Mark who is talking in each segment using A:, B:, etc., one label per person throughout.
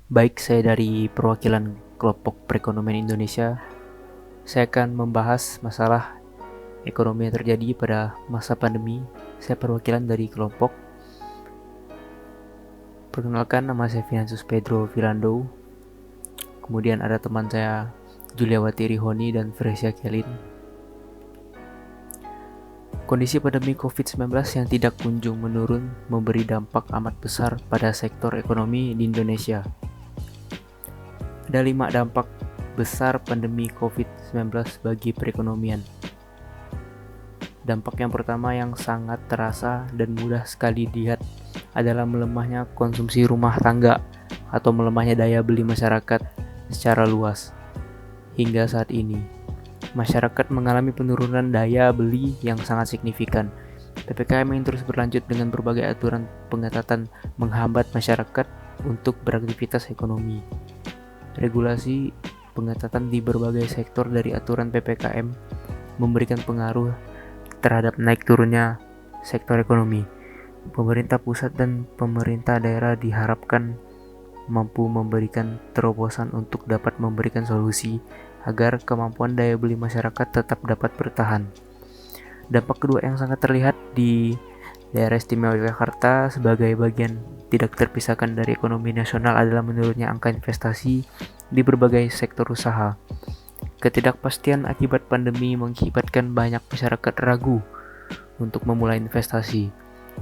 A: Baik, saya dari perwakilan kelompok perekonomian Indonesia. Saya akan membahas masalah ekonomi yang terjadi pada masa pandemi. Saya perwakilan dari kelompok. Perkenalkan, nama saya Finansus Pedro Vilando. Kemudian ada teman saya Juliawati Rihoni dan Fresia Kelin. Kondisi pandemi COVID-19 yang tidak kunjung menurun memberi dampak amat besar pada sektor ekonomi di Indonesia. Ada 5 dampak besar pandemi COVID-19 bagi perekonomian. Dampak yang pertama yang sangat terasa dan mudah sekali dilihat adalah melemahnya konsumsi rumah tangga atau melemahnya daya beli masyarakat secara luas. Hingga saat ini, masyarakat mengalami penurunan daya beli yang sangat signifikan. PPKM yang terus berlanjut dengan berbagai aturan pengetatan menghambat masyarakat untuk beraktivitas ekonomi. Regulasi pengetatan di berbagai sektor dari aturan PPKM memberikan pengaruh terhadap naik turunnya sektor ekonomi. Pemerintah pusat dan pemerintah daerah diharapkan mampu memberikan terobosan untuk dapat memberikan solusi agar kemampuan daya beli masyarakat tetap dapat bertahan. Dampak kedua yang sangat terlihat di daerah istimewa Yogyakarta sebagai bagian tidak terpisahkan dari ekonomi nasional adalah menurunnya angka investasi di berbagai sektor usaha. Ketidakpastian akibat pandemi mengakibatkan banyak masyarakat ragu untuk memulai investasi.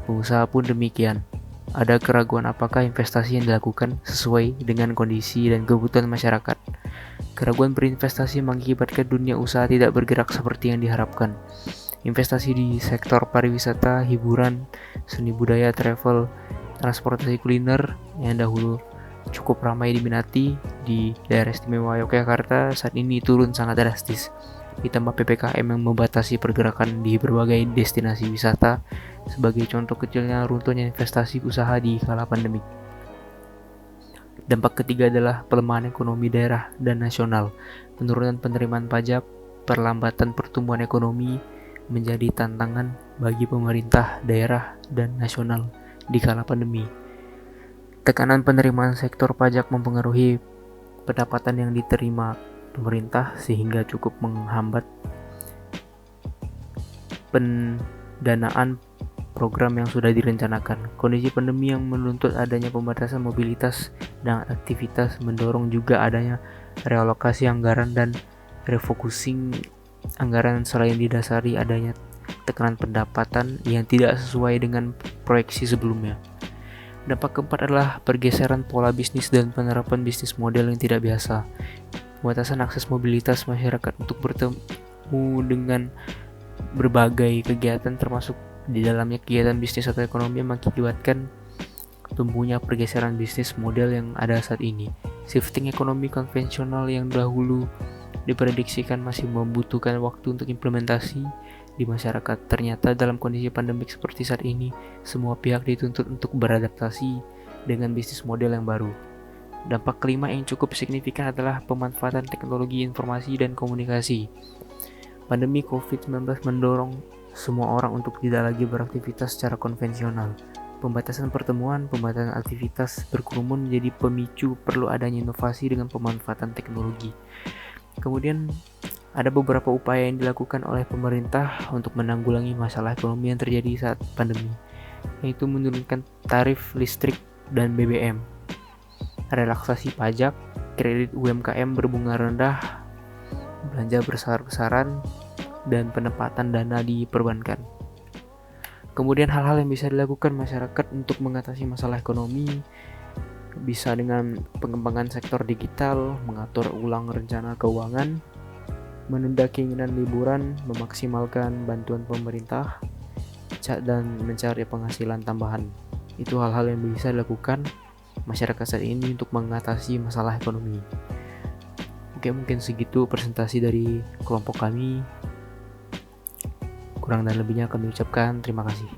A: Pengusaha pun demikian. Ada keraguan apakah investasi yang dilakukan sesuai dengan kondisi dan kebutuhan masyarakat. Keraguan berinvestasi mengakibatkan dunia usaha tidak bergerak seperti yang diharapkan. Investasi di sektor pariwisata, hiburan, seni budaya, travel, transportasi kuliner yang dahulu cukup ramai diminati di daerah istimewa Yogyakarta saat ini turun sangat drastis. Ditambah PPKM yang membatasi pergerakan di berbagai destinasi wisata sebagai contoh kecilnya runtuhnya investasi usaha di kala pandemi. Dampak ketiga adalah pelemahan ekonomi daerah dan nasional. Penurunan penerimaan pajak, perlambatan pertumbuhan ekonomi menjadi tantangan bagi pemerintah daerah dan nasional di kala pandemi. Tekanan penerimaan sektor pajak mempengaruhi pendapatan yang diterima pemerintah sehingga cukup menghambat pendanaan program yang sudah direncanakan. Kondisi pandemi yang menuntut adanya pembatasan mobilitas dan aktivitas mendorong juga adanya realokasi anggaran dan refocusing anggaran selain didasari adanya tekanan pendapatan yang tidak sesuai dengan proyeksi sebelumnya. Dampak keempat adalah pergeseran pola bisnis dan penerapan bisnis model yang tidak biasa. Pembatasan akses mobilitas masyarakat untuk bertemu dengan berbagai kegiatan termasuk di dalamnya kegiatan bisnis atau ekonomi mengakibatkan tumbuhnya pergeseran bisnis model yang ada saat ini. Shifting ekonomi konvensional yang dahulu diprediksikan masih membutuhkan waktu untuk implementasi di masyarakat. Ternyata dalam kondisi pandemik seperti saat ini, semua pihak dituntut untuk beradaptasi dengan bisnis model yang baru. Dampak kelima yang cukup signifikan adalah pemanfaatan teknologi informasi dan komunikasi. Pandemi COVID-19 mendorong semua orang untuk tidak lagi beraktivitas secara konvensional. Pembatasan pertemuan, pembatasan aktivitas berkerumun menjadi pemicu perlu adanya inovasi dengan pemanfaatan teknologi. Kemudian ada beberapa upaya yang dilakukan oleh pemerintah untuk menanggulangi masalah ekonomi yang terjadi saat pandemi, yaitu menurunkan tarif listrik dan BBM, relaksasi pajak, kredit UMKM berbunga rendah, belanja besar-besaran, dan penempatan dana di perbankan. Kemudian hal-hal yang bisa dilakukan masyarakat untuk mengatasi masalah ekonomi bisa dengan pengembangan sektor digital, mengatur ulang rencana keuangan, menunda keinginan liburan, memaksimalkan bantuan pemerintah, dan mencari penghasilan tambahan. Itu hal-hal yang bisa dilakukan masyarakat saat ini untuk mengatasi masalah ekonomi. Oke, mungkin segitu presentasi dari kelompok kami. Kurang dan lebihnya kami ucapkan terima kasih.